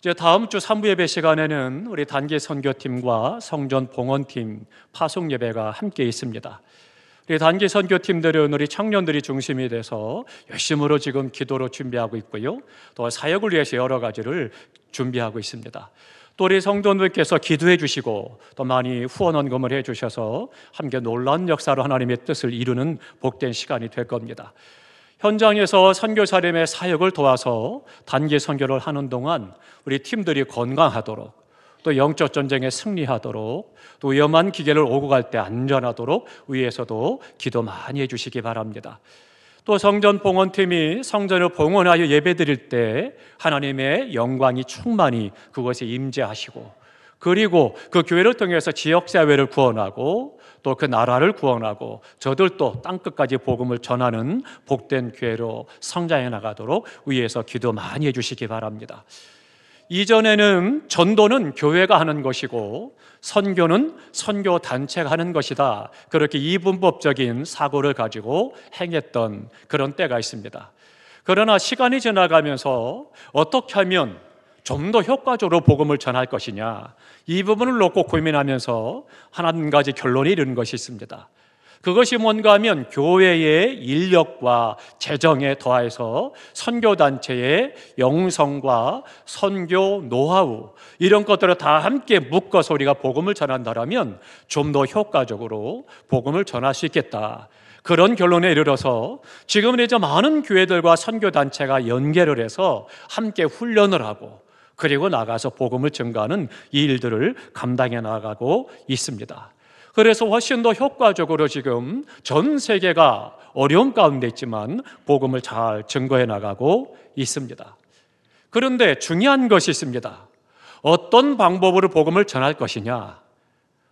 이제 다음 주 3부 예배 시간에는 우리 단기 선교팀과 성전 봉헌팀 파송 예배가 함께 있습니다. 우리 단기 선교팀들은 우리 청년들이 중심이 돼서 열심으로 지금 기도로 준비하고 있고요. 또 사역을 위해서 여러 가지를 준비하고 있습니다. 또 우리 성도님께서 기도해 주시고 또 많이 후원 헌금을 해 주셔서 함께 놀라운 역사로 하나님의 뜻을 이루는 복된 시간이 될 겁니다. 현장에서 선교사님의 사역을 도와서 단기 선교를 하는 동안 우리 팀들이 건강하도록, 또 영적 전쟁에 승리하도록, 또 위험한 기계를 오고 갈 때 안전하도록 위에서도 기도 많이 해주시기 바랍니다. 또 성전 봉헌팀이 성전을 봉헌하여 예배드릴 때 하나님의 영광이 충만히 그것에 임재하시고, 그리고 그 교회를 통해서 지역사회를 구원하고 또 그 나라를 구원하고 저들도 땅끝까지 복음을 전하는 복된 교회로 성장해 나가도록 위에서 기도 많이 해주시기 바랍니다. 이전에는 전도는 교회가 하는 것이고 선교는 선교단체가 하는 것이다, 그렇게 이분법적인 사고를 가지고 행했던 그런 때가 있습니다. 그러나 시간이 지나가면서 어떻게 하면 좀 더 효과적으로 복음을 전할 것이냐, 이 부분을 놓고 고민하면서 한 가지 결론이 이르는 것이 있습니다. 그것이 뭔가 하면 교회의 인력과 재정에 더해서 선교단체의 영성과 선교 노하우, 이런 것들을 다 함께 묶어서 우리가 복음을 전한다면 좀 더 효과적으로 복음을 전할 수 있겠다, 그런 결론에 이르러서 지금은 이제 많은 교회들과 선교단체가 연계를 해서 함께 훈련을 하고 그리고 나가서 복음을 증거하는 이 일들을 감당해 나가고 있습니다. 그래서 훨씬 더 효과적으로 지금 전 세계가 어려움 가운데 있지만 복음을 잘 증거해 나가고 있습니다. 그런데 중요한 것이 있습니다. 어떤 방법으로 복음을 전할 것이냐,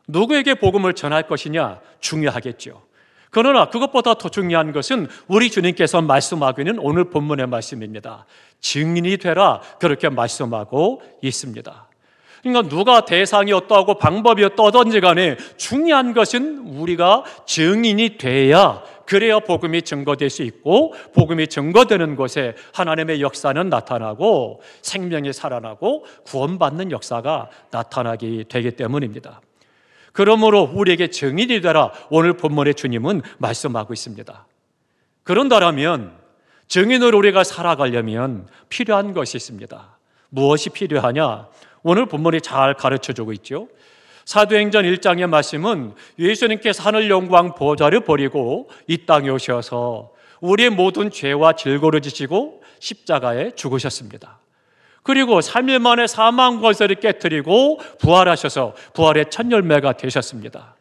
누구에게 복음을 전할 것이냐 중요하겠죠. 그러나 그것보다 더 중요한 것은 우리 주님께서 말씀하고 있는 오늘 본문의 말씀입니다. 증인이 되라, 그렇게 말씀하고 있습니다. 그러니까 누가 대상이 어떠하고 방법이 어떠든지 간에 중요한 것은 우리가 증인이 돼야, 그래야 복음이 증거될 수 있고 복음이 증거되는 곳에 하나님의 역사는 나타나고 생명이 살아나고 구원받는 역사가 나타나게 되기 때문입니다. 그러므로 우리에게 증인이 되라, 오늘 본문의 주님은 말씀하고 있습니다. 그런다면 증인으로 우리가 살아가려면 필요한 것이 있습니다. 무엇이 필요하냐? 오늘 본문이 잘 가르쳐주고 있죠. 사도행전 1장의 말씀은 예수님께서 하늘 영광 보좌를 버리고 이 땅에 오셔서 우리의 모든 죄와 질고를 지시고 십자가에 죽으셨습니다. 그리고 3일 만에 사망 권세를 깨뜨리고 부활하셔서 부활의 첫 열매가 되셨습니다.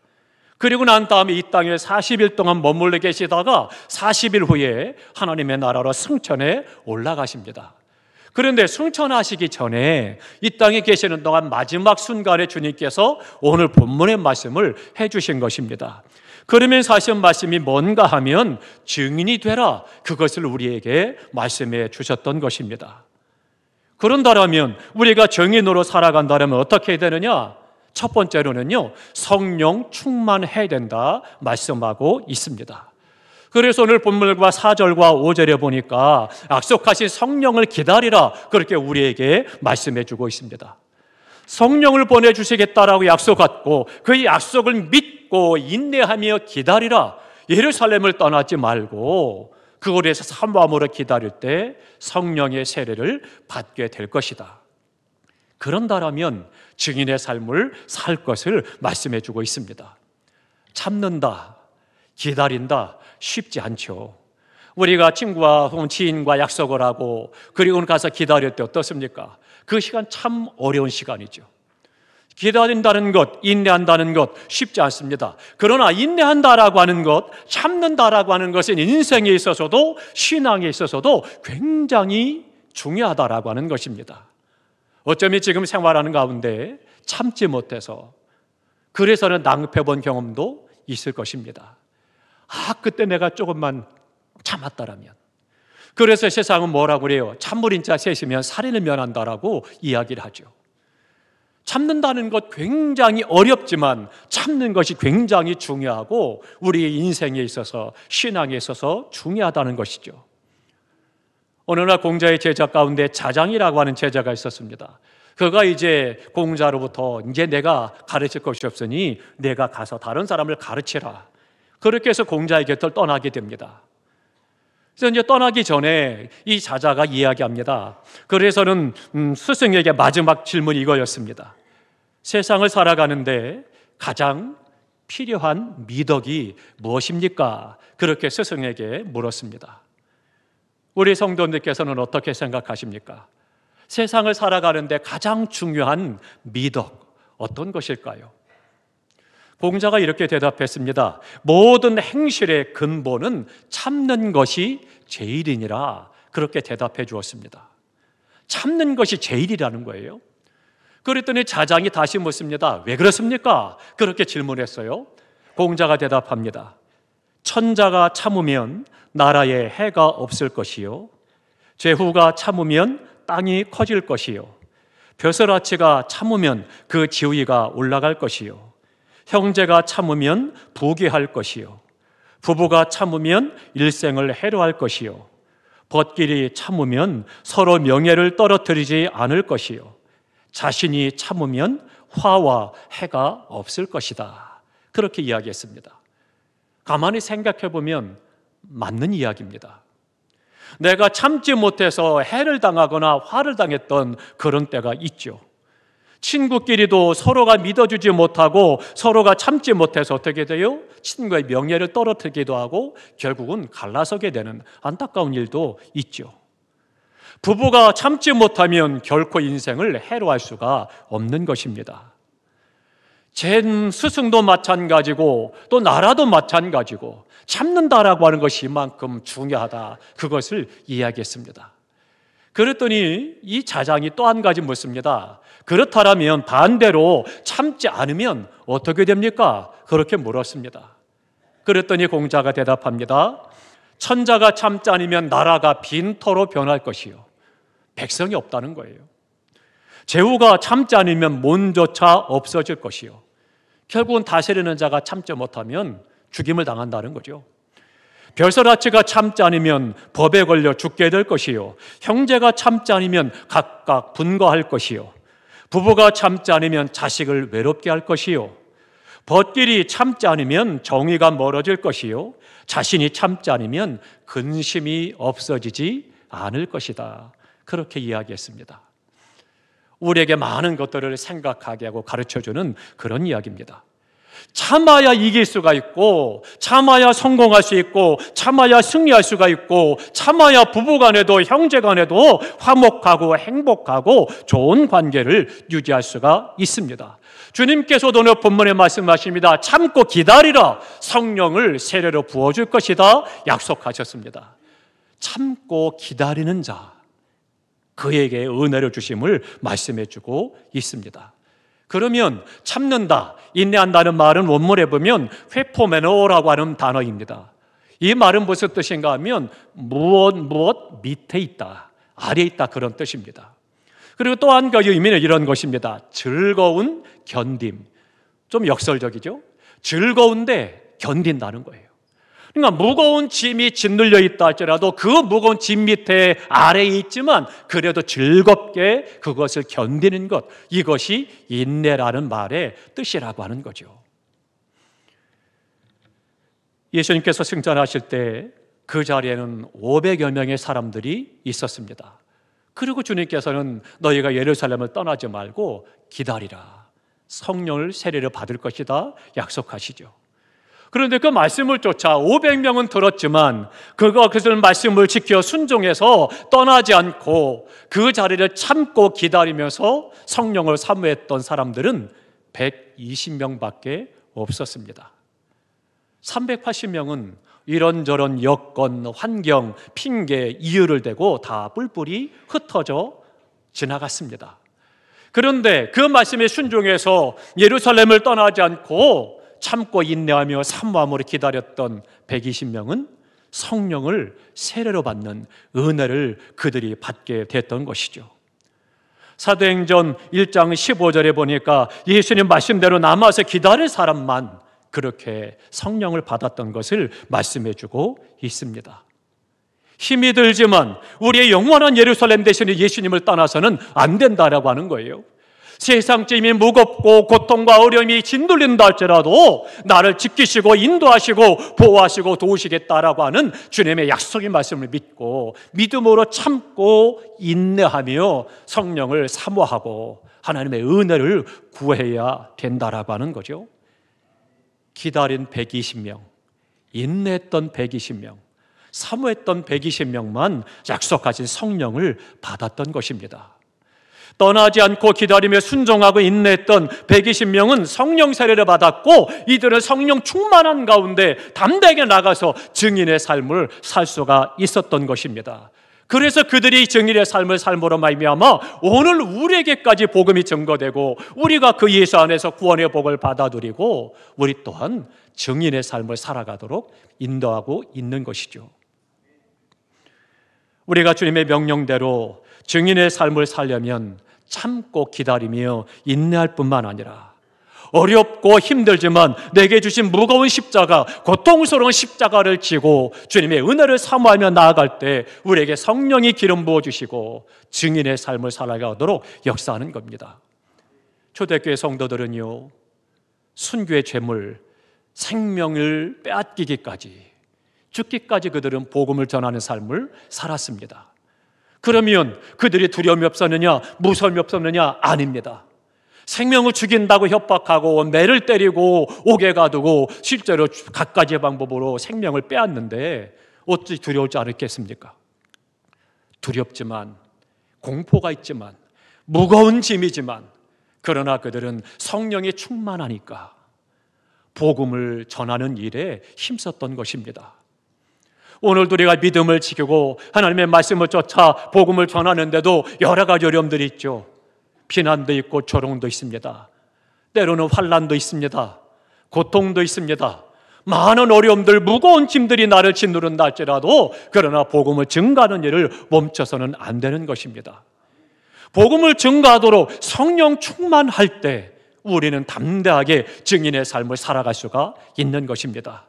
그리고 난 다음에 이 땅에 40일 동안 머물러 계시다가 40일 후에 하나님의 나라로 승천해 올라가십니다. 그런데 승천하시기 전에 이 땅에 계시는 동안 마지막 순간에 주님께서 오늘 본문의 말씀을 해주신 것입니다. 그러면서 하신 말씀이 뭔가 하면 증인이 되라, 그것을 우리에게 말씀해 주셨던 것입니다. 그런다면 우리가 증인으로 살아간다면 어떻게 해야 되느냐? 첫 번째로는요, 성령 충만해야 된다 말씀하고 있습니다. 그래서 오늘 본문과 4절과 5절에 보니까 약속하신 성령을 기다리라, 그렇게 우리에게 말씀해 주고 있습니다. 성령을 보내주시겠다라고 약속했고 그 약속을 믿고 인내하며 기다리라. 예루살렘을 떠나지 말고 그곳에서 사모함으로 기다릴 때 성령의 세례를 받게 될 것이다. 그런다면 증인의 삶을 살 것을 말씀해 주고 있습니다. 참는다, 기다린다, 쉽지 않죠. 우리가 친구와 혹은 지인과 약속을 하고 그리고 가서 기다릴 때 어떻습니까? 그 시간 참 어려운 시간이죠. 기다린다는 것, 인내한다는 것 쉽지 않습니다. 그러나 인내한다라고 하는 것, 참는다라고 하는 것은 인생에 있어서도 신앙에 있어서도 굉장히 중요하다라고 하는 것입니다. 어쩌면 지금 생활하는 가운데 참지 못해서 그래서는 낭패본 경험도 있을 것입니다. 그때 내가 조금만 참았다라면. 그래서 세상은 뭐라고 그래요? 참물인자 셋이면 살인을 면한다라고 이야기를 하죠. 참는다는 것 굉장히 어렵지만 참는 것이 굉장히 중요하고 우리의 인생에 있어서 신앙에 있어서 중요하다는 것이죠. 어느 날 공자의 제자 가운데 자장이라고 하는 제자가 있었습니다. 그가 이제 공자로부터 이제 내가 가르칠 것이 없으니 내가 가서 다른 사람을 가르치라. 그렇게 해서 공자의 곁을 떠나게 됩니다. 그래서 이제 떠나기 전에 이 자자가 이야기합니다. 그래서는 스승에게 마지막 질문이 이거였습니다. 세상을 살아가는데 가장 필요한 미덕이 무엇입니까? 그렇게 스승에게 물었습니다. 우리 성도님께서는 어떻게 생각하십니까? 세상을 살아가는데 가장 중요한 미덕 어떤 것일까요? 공자가 이렇게 대답했습니다. 모든 행실의 근본은 참는 것이 제일이니라. 그렇게 대답해 주었습니다. 참는 것이 제일이라는 거예요. 그랬더니 자장이 다시 묻습니다. 왜 그렇습니까? 그렇게 질문했어요. 공자가 대답합니다. 천자가 참으면 나라에 해가 없을 것이요, 제후가 참으면 땅이 커질 것이요, 벼슬아치가 참으면 그 지위가 올라갈 것이요, 형제가 참으면 부귀할 것이요, 부부가 참으면 일생을 해로할 것이요, 벗길이 참으면 서로 명예를 떨어뜨리지 않을 것이요, 자신이 참으면 화와 해가 없을 것이다. 그렇게 이야기했습니다. 가만히 생각해 보면 맞는 이야기입니다. 내가 참지 못해서 해를 당하거나 화를 당했던 그런 때가 있죠. 친구끼리도 서로가 믿어주지 못하고 서로가 참지 못해서 어떻게 돼요? 친구의 명예를 떨어뜨리기도 하고 결국은 갈라서게 되는 안타까운 일도 있죠. 부부가 참지 못하면 결코 인생을 해로할 수가 없는 것입니다. 제 스승도 마찬가지고 또 나라도 마찬가지고 참는다라고 하는 것이 이만큼 중요하다, 그것을 이야기했습니다. 그랬더니 이 자장이 또 한 가지 묻습니다. 그렇다면 반대로 참지 않으면 어떻게 됩니까? 그렇게 물었습니다. 그랬더니 공자가 대답합니다. 천자가 참지 않으면 나라가 빈터로 변할 것이요, 백성이 없다는 거예요. 제후가 참지 않으면 문조차 없어질 것이요, 결국은 다스리는 자가 참지 못하면 죽임을 당한다는 거죠. 벼슬아치가 참지 않으면 법에 걸려 죽게 될 것이요, 형제가 참지 않으면 각각 분거할 것이요, 부부가 참지 않으면 자식을 외롭게 할 것이요, 벗길이 참지 않으면 정의가 멀어질 것이요, 자신이 참지 않으면 근심이 없어지지 않을 것이다. 그렇게 이야기했습니다. 우리에게 많은 것들을 생각하게 하고 가르쳐주는 그런 이야기입니다. 참아야 이길 수가 있고, 참아야 성공할 수 있고, 참아야 승리할 수가 있고, 참아야 부부간에도 형제간에도 화목하고 행복하고 좋은 관계를 유지할 수가 있습니다. 주님께서도 오늘 본문에 말씀하십니다. 참고 기다리라, 성령을 세례로 부어줄 것이다 약속하셨습니다. 참고 기다리는 자, 그에게 은혜를 주심을 말씀해 주고 있습니다. 그러면 참는다, 인내한다는 말은 원문에 보면 회포메노라고 하는 단어입니다. 이 말은 무슨 뜻인가 하면 무엇 밑에 있다, 아래에 있다, 그런 뜻입니다. 그리고 또 한 가지 의미는 이런 것입니다. 즐거운 견딤. 좀 역설적이죠? 즐거운데 견딘다는 거예요. 그러니까 무거운 짐이 짓눌려 있다 할지라도 그 무거운 짐 밑에 아래에 있지만 그래도 즐겁게 그것을 견디는 것, 이것이 인내라는 말의 뜻이라고 하는 거죠. 예수님께서 승천하실 때 그 자리에는 500여 명의 사람들이 있었습니다. 그리고 주님께서는 너희가 예루살렘을 떠나지 말고 기다리라, 성령을 세례를 받을 것이다 약속하시죠. 그런데 그 말씀을 쫓아 500명은 들었지만 그것을 말씀을 지켜 순종해서 떠나지 않고 그 자리를 참고 기다리면서 성령을 사모했던 사람들은 120명밖에 없었습니다. 380명은 이런저런 여건, 환경, 핑계, 이유를 대고 다 뿔뿔이 흩어져 지나갔습니다. 그런데 그 말씀에 순종해서 예루살렘을 떠나지 않고 참고 인내하며 사모함으로 기다렸던 120명은 성령을 세례로 받는 은혜를 그들이 받게 됐던 것이죠. 사도행전 1장 15절에 보니까 예수님 말씀대로 남아서 기다릴 사람만 그렇게 성령을 받았던 것을 말씀해 주고 있습니다. 힘이 들지만 우리의 영원한 예루살렘 대신에 예수님을 떠나서는 안 된다라고 하는 거예요. 세상쯤이 무겁고 고통과 어려움이 짓눌린다 할지라도 나를 지키시고 인도하시고 보호하시고 도우시겠다라고 하는 주님의 약속의 말씀을 믿고 믿음으로 참고 인내하며 성령을 사모하고 하나님의 은혜를 구해야 된다라고 하는 거죠. 기다린 120명, 인내했던 120명, 사모했던 120명만 약속하신 성령을 받았던 것입니다. 떠나지 않고 기다리며 순종하고 인내했던 120명은 성령 세례를 받았고 이들은 성령 충만한 가운데 담대하게 나가서 증인의 삶을 살 수가 있었던 것입니다. 그래서 그들이 증인의 삶을 삶으로 말미암아 오늘 우리에게까지 복음이 증거되고 우리가 그 예수 안에서 구원의 복을 받아들이고 우리 또한 증인의 삶을 살아가도록 인도하고 있는 것이죠. 우리가 주님의 명령대로 증인의 삶을 살려면 참고 기다리며 인내할 뿐만 아니라 어렵고 힘들지만 내게 주신 무거운 십자가, 고통스러운 십자가를 지고 주님의 은혜를 사모하며 나아갈 때 우리에게 성령이 기름 부어주시고 증인의 삶을 살아가도록 역사하는 겁니다. 초대교회 성도들은요, 순교의 죄물, 생명을 빼앗기기까지, 죽기까지 그들은 복음을 전하는 삶을 살았습니다. 그러면 그들이 두려움이 없었느냐, 무서움이 없었느냐? 아닙니다. 생명을 죽인다고 협박하고 매를 때리고 옥에 가두고 실제로 갖가지 방법으로 생명을 빼앗는데 어찌 두려우지 않았겠습니까? 두렵지만, 공포가 있지만, 무거운 짐이지만, 그러나 그들은 성령이 충만하니까 복음을 전하는 일에 힘썼던 것입니다. 오늘도 우리가 믿음을 지키고 하나님의 말씀을 쫓아 복음을 전하는데도 여러 가지 어려움들이 있죠. 비난도 있고 조롱도 있습니다. 때로는 환난도 있습니다. 고통도 있습니다. 많은 어려움들, 무거운 짐들이 나를 짓누른다 할지라도 그러나 복음을 증거하는 일을 멈춰서는 안 되는 것입니다. 복음을 증거하도록 성령 충만할 때 우리는 담대하게 증인의 삶을 살아갈 수가 있는 것입니다.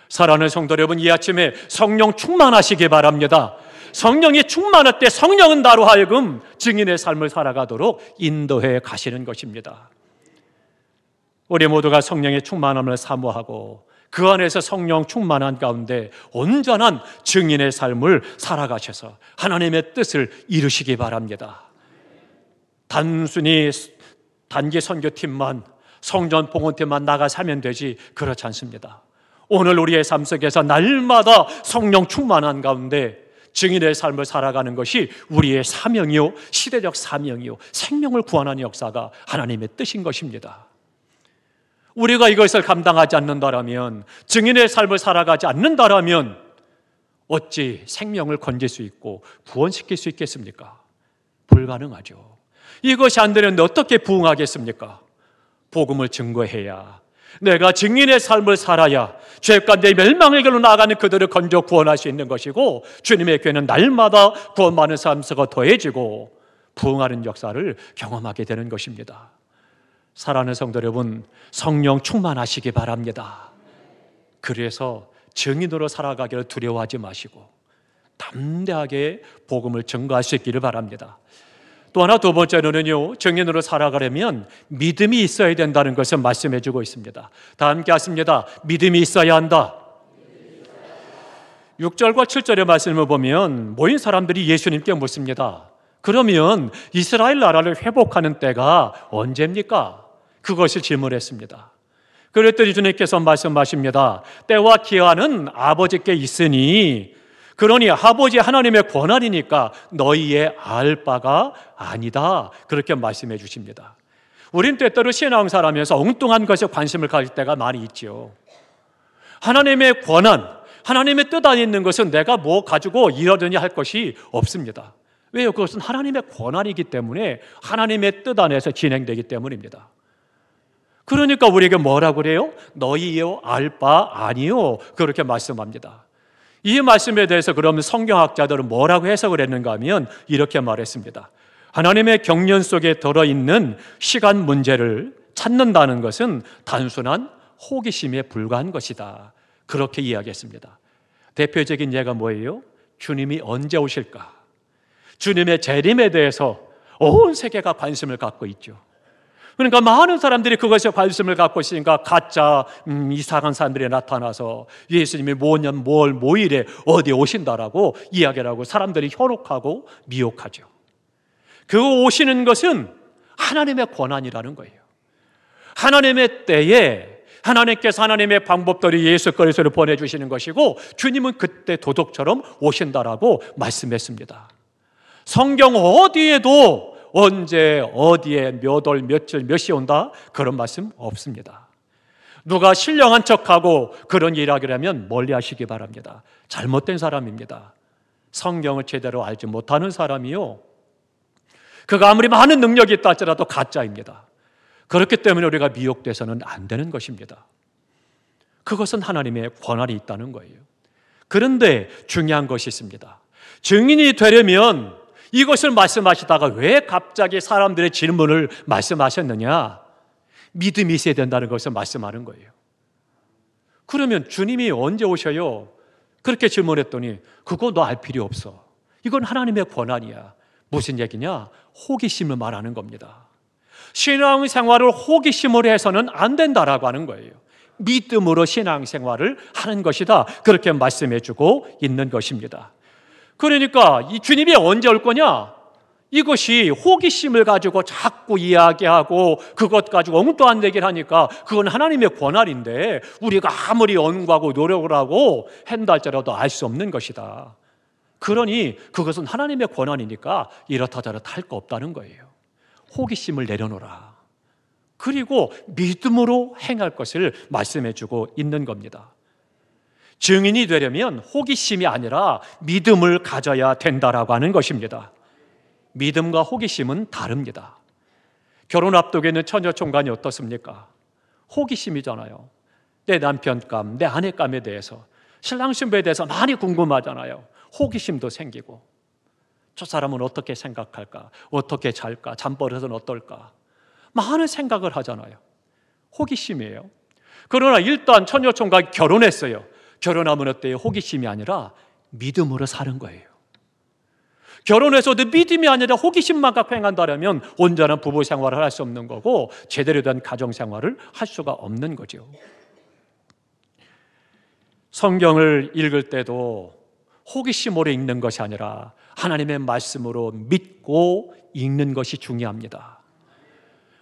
사랑하는 성도 여러분, 이 아침에 성령 충만하시기 바랍니다. 성령이 충만할 때 성령은 나로 하여금 증인의 삶을 살아가도록 인도해 가시는 것입니다. 우리 모두가 성령의 충만함을 사모하고 그 안에서 성령 충만한 가운데 온전한 증인의 삶을 살아가셔서 하나님의 뜻을 이루시기 바랍니다. 단순히 단기 선교팀만, 성전 봉헌팀만 나가서 하면 되지 그렇지 않습니다. 오늘 우리의 삶 속에서 날마다 성령 충만한 가운데 증인의 삶을 살아가는 것이 우리의 사명이요, 시대적 사명이요, 생명을 구원하는 역사가 하나님의 뜻인 것입니다. 우리가 이것을 감당하지 않는다라면, 증인의 삶을 살아가지 않는다라면 어찌 생명을 건질 수 있고 구원시킬 수 있겠습니까? 불가능하죠. 이것이 안 되는데 어떻게 부응하겠습니까? 복음을 증거해야, 내가 증인의 삶을 살아야 죄 가운데 멸망의 길로 나아가는 그들을 건져 구원할 수 있는 것이고, 주님의 교회는 날마다 구원받는 삶수가 더해지고 부응하는 역사를 경험하게 되는 것입니다. 사랑하는 성도 여러분, 성령 충만하시기 바랍니다. 그래서 증인으로 살아가기를 두려워하지 마시고 담대하게 복음을 증거할 수 있기를 바랍니다. 또 하나, 두 번째로는요, 증인으로 살아가려면 믿음이 있어야 된다는 것을 말씀해 주고 있습니다. 다 함께 하십니다. 믿음이 있어야 한다. 6절과 7절의 말씀을 보면 모인 사람들이 예수님께 묻습니다. 그러면 이스라엘 나라를 회복하는 때가 언제입니까? 그것을 질문했습니다. 그랬더니 주님께서 말씀하십니다. 때와 기한은 아버지께 있으니, 그러니 아버지 하나님의 권한이니까 너희의 알 바가 아니다. 그렇게 말씀해 주십니다. 우린 때때로 신앙생활하면서 엉뚱한 것에 관심을 가질 때가 많이 있죠. 하나님의 권한, 하나님의 뜻 안에 있는 것은 내가 뭐 가지고 이러려니 할 것이 없습니다. 왜요? 그것은 하나님의 권한이기 때문에 하나님의 뜻 안에서 진행되기 때문입니다. 그러니까 우리에게 뭐라고 그래요? 너희요 알 바 아니요. 그렇게 말씀합니다. 이 말씀에 대해서 그러면 성경학자들은 뭐라고 해석을 했는가 하면 이렇게 말했습니다. 하나님의 경륜 속에 들어있는 시간 문제를 찾는다는 것은 단순한 호기심에 불과한 것이다. 그렇게 이야기했습니다. 대표적인 예가 뭐예요? 주님이 언제 오실까? 주님의 재림에 대해서 온 세계가 관심을 갖고 있죠. 그러니까 많은 사람들이 그것에 관심을 갖고 있으니까 가짜 이상한 사람들이 나타나서 예수님이 뭘 일에 어디에 오신다라고 이야기를 하고 사람들이 현혹하고 미혹하죠. 그 오시는 것은 하나님의 권한이라는 거예요. 하나님의 때에 하나님께서 하나님의 방법대로 예수 그리스도를 보내주시는 것이고 주님은 그때 도둑처럼 오신다라고 말씀했습니다. 성경 어디에도 언제 어디에 몇 월 며칠 몇 시 온다 그런 말씀 없습니다. 누가 신령한 척하고 그런 이야기를 하면 멀리 하시기 바랍니다. 잘못된 사람입니다. 성경을 제대로 알지 못하는 사람이요, 그가 아무리 많은 능력이 있다 할지라도 가짜입니다. 그렇기 때문에 우리가 미혹돼서는 안 되는 것입니다. 그것은 하나님의 권한이 있다는 거예요. 그런데 중요한 것이 있습니다. 증인이 되려면 이것을 말씀하시다가 왜 갑자기 사람들의 질문을 말씀하셨느냐? 믿음이 있어야 된다는 것을 말씀하는 거예요. 그러면 주님이 언제 오셔요? 그렇게 질문했더니 그거 너 알 필요 없어. 이건 하나님의 권한이야. 무슨 얘기냐? 호기심을 말하는 겁니다. 신앙생활을 호기심으로 해서는 안 된다라고 하는 거예요. 믿음으로 신앙생활을 하는 것이다. 그렇게 말씀해주고 있는 것입니다. 그러니까 이 주님이 언제 올 거냐? 이것이 호기심을 가지고 자꾸 이야기하고 그것 가지고 엉뚱한 얘기를 하니까 그건 하나님의 권한인데 우리가 아무리 연구하고 노력을 하고 한다 할지라도 알 수 없는 것이다. 그러니 그것은 하나님의 권한이니까 이렇다 저렇다 할 거 없다는 거예요. 호기심을 내려놓으라. 그리고 믿음으로 행할 것을 말씀해주고 있는 겁니다. 증인이 되려면 호기심이 아니라 믿음을 가져야 된다라고 하는 것입니다. 믿음과 호기심은 다릅니다. 결혼 앞두고 있는 처녀총각이 어떻습니까? 호기심이잖아요. 내 남편감, 내 아내감에 대해서, 신랑 신부에 대해서 많이 궁금하잖아요. 호기심도 생기고 저 사람은 어떻게 생각할까? 어떻게 잘까? 잠버릇은 어떨까? 많은 생각을 하잖아요. 호기심이에요. 그러나 일단 처녀총각이 결혼했어요. 결혼하면 어때요? 호기심이 아니라 믿음으로 사는 거예요. 결혼해서도 믿음이 아니라 호기심만 갖고 행한다면 온전한 부부 생활을 할 수 없는 거고 제대로 된 가정 생활을 할 수가 없는 거죠. 성경을 읽을 때도 호기심으로 읽는 것이 아니라 하나님의 말씀으로 믿고 읽는 것이 중요합니다.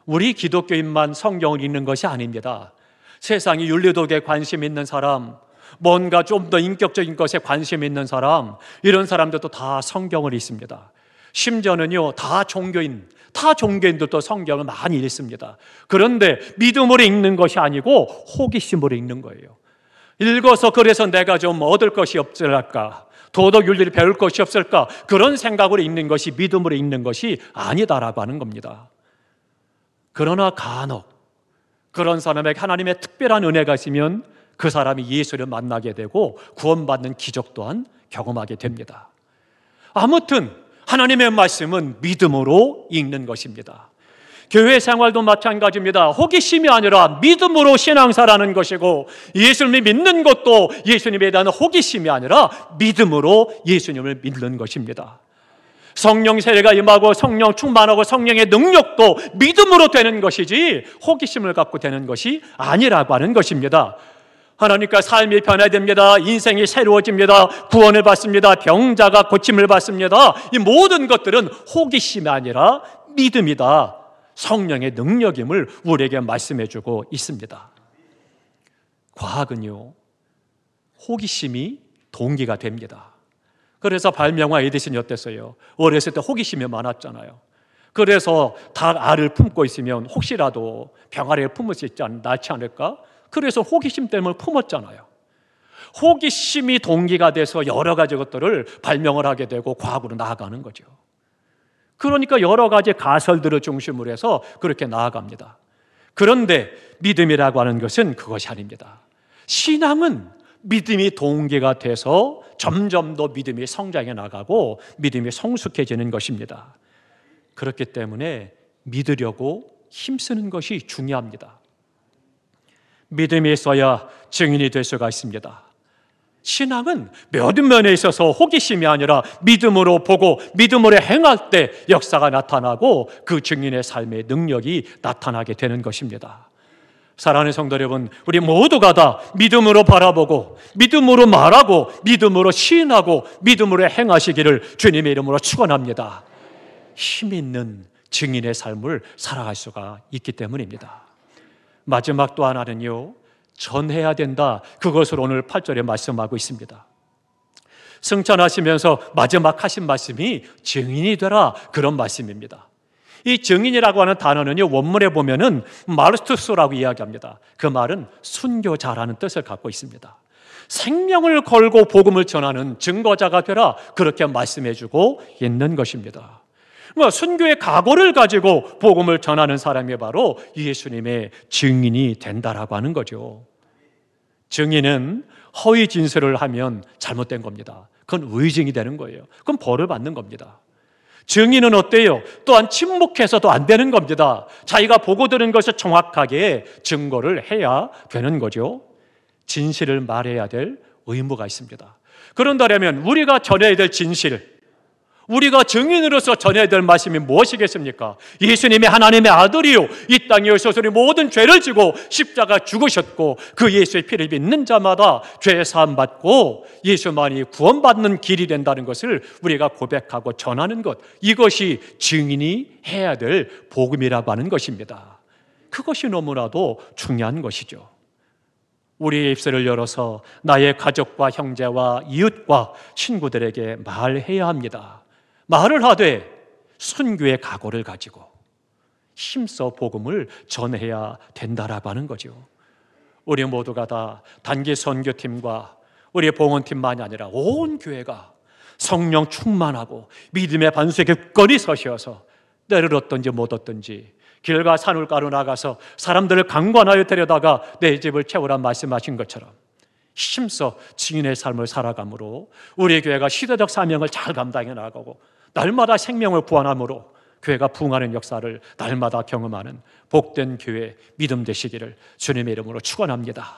우리 기독교인만 성경을 읽는 것이 아닙니다. 세상에 윤리도에 관심 있는 사람, 뭔가 좀 더 인격적인 것에 관심 있는 사람, 이런 사람들도 다 성경을 읽습니다. 심지어는요, 다 종교인들도 성경을 많이 읽습니다. 그런데 믿음으로 읽는 것이 아니고 호기심으로 읽는 거예요. 읽어서 그래서 내가 좀 얻을 것이 없을까? 도덕 윤리를 배울 것이 없을까? 그런 생각으로 읽는 것이 믿음으로 읽는 것이 아니다라고 하는 겁니다. 그러나 간혹 그런 사람에게 하나님의 특별한 은혜가 있으면 그 사람이 예수를 만나게 되고 구원받는 기적 또한 경험하게 됩니다. 아무튼 하나님의 말씀은 믿음으로 읽는 것입니다. 교회 생활도 마찬가지입니다. 호기심이 아니라 믿음으로 신앙사라는 것이고 예수님을 믿는 것도 예수님에 대한 호기심이 아니라 믿음으로 예수님을 믿는 것입니다. 성령 세례가 임하고 성령 충만하고 성령의 능력도 믿음으로 되는 것이지 호기심을 갖고 되는 것이 아니라고 하는 것입니다. 하나님과 삶이 변화됩니다. 인생이 새로워집니다. 구원을 받습니다. 병자가 고침을 받습니다. 이 모든 것들은 호기심이 아니라 믿음이다. 성령의 능력임을 우리에게 말씀해주고 있습니다. 과학은요, 호기심이 동기가 됩니다. 그래서 발명한 에디슨이 어땠어요? 어렸을 때 호기심이 많았잖아요. 그래서 닭 알을 품고 있으면 혹시라도 병아리를 품을 수 있지 않지 않을까? 그래서 호기심 때문에 품었잖아요. 호기심이 동기가 돼서 여러 가지 것들을 발명을 하게 되고 과학으로 나아가는 거죠. 그러니까 여러 가지 가설들을 중심으로 해서 그렇게 나아갑니다. 그런데 믿음이라고 하는 것은 그것이 아닙니다. 신앙은 믿음이 동기가 돼서 점점 더 믿음이 성장해 나가고 믿음이 성숙해지는 것입니다. 그렇기 때문에 믿으려고 힘쓰는 것이 중요합니다. 믿음이 있어야 증인이 될 수가 있습니다. 신앙은 모든 면에 있어서 호기심이 아니라 믿음으로 보고 믿음으로 행할 때 역사가 나타나고 그 증인의 삶의 능력이 나타나게 되는 것입니다. 사랑하는 성도 여러분, 우리 모두가 다 믿음으로 바라보고 믿음으로 말하고 믿음으로 시인하고 믿음으로 행하시기를 주님의 이름으로 축원합니다. 힘 있는 증인의 삶을 살아갈 수가 있기 때문입니다. 마지막 또 하나는요, 전해야 된다. 그것을 오늘 8절에 말씀하고 있습니다. 승천하시면서 마지막 하신 말씀이 증인이 되라, 그런 말씀입니다. 이 증인이라고 하는 단어는요, 원문에 보면은 마르투스라고 이야기합니다. 그 말은 순교자라는 뜻을 갖고 있습니다. 생명을 걸고 복음을 전하는 증거자가 되라, 그렇게 말씀해주고 있는 것입니다. 순교의 각오를 가지고 복음을 전하는 사람이 바로 예수님의 증인이 된다라고 하는 거죠. 증인은 허위 진술을 하면 잘못된 겁니다. 그건 의증이 되는 거예요. 그건 벌을 받는 겁니다. 증인은 어때요? 또한 침묵해서도 안 되는 겁니다. 자기가 보고 들은 것을 정확하게 증거를 해야 되는 거죠. 진실을 말해야 될 의무가 있습니다. 그런다면 우리가 전해야 될 진실, 우리가 증인으로서 전해야 될 말씀이 무엇이겠습니까? 예수님이 하나님의 아들이요, 이 땅에 오셔서 우리 모든 죄를 지고 십자가 죽으셨고 그 예수의 피를 믿는 자마다 죄 사함 받고 예수만이 구원받는 길이 된다는 것을 우리가 고백하고 전하는 것, 이것이 증인이 해야 될 복음이라고 하는 것입니다. 그것이 너무나도 중요한 것이죠. 우리의 입술을 열어서 나의 가족과 형제와 이웃과 친구들에게 말해야 합니다. 말을 하되 순교의 각오를 가지고 힘써 복음을 전해야 된다라고 하는 거죠. 우리 모두가 다 단기 선교팀과 우리 봉헌팀만이 아니라 온 교회가 성령 충만하고 믿음의 반수에 굳건히 서셔서 때를 얻든지 못 얻든지 길과 산울가로 나가서 사람들을 강권하여 데려다가 내 집을 채우라 말씀하신 것처럼 힘써 증인의 삶을 살아감으로 우리 교회가 시대적 사명을 잘 감당해 나가고 날마다 생명을 구원함으로 교회가 부흥하는 역사를 날마다 경험하는 복된 교회 믿음 되시기를 주님의 이름으로 축원합니다.